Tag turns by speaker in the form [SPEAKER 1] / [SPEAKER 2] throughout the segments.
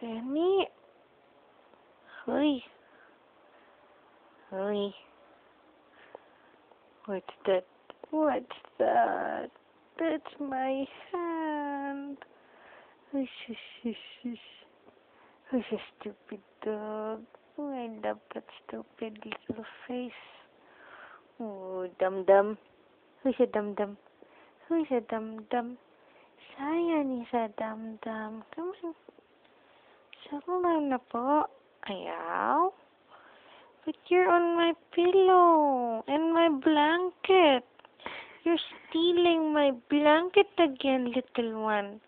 [SPEAKER 1] Jenny? Hoy. Hoy. What's that? What's that? That's my hand. Who's a stupid dog? Oh, I love that stupid little face. Oh, dum-dum. Who's a dum-dum? Who's a dum-dum? Cyan is a dum-dum. Come on. Settle down na po. Ayaw. But you're on my pillow and my blanket. You're stealing my blanket again, little one.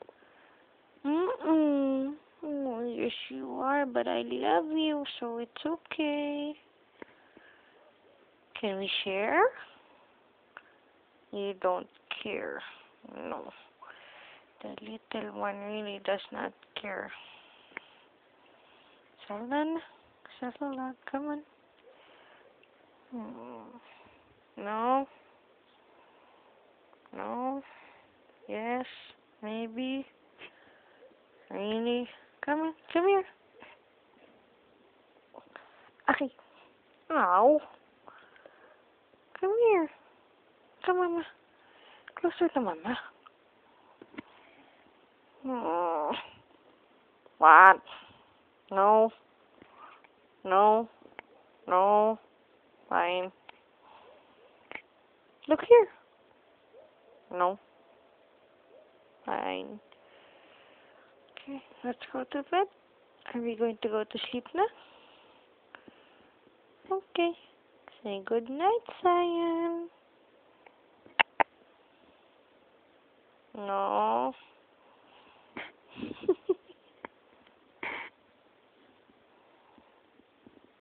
[SPEAKER 1] Oh, yes, you are, but I love you, so it's okay. Can we share? You don't care. No. The little one really does not care. Settle down. Settle down. Come on. No. No. Yes. Maybe. Really? Come on. Come here. Okay. Ow. Come here. Come, Mama. Closer to Mama. Oh. What? No. No. No. Fine. Look here. No. Fine. Okay, let's go to bed. Are we going to go to sleep now? Okay. Say good night, Cyan. No.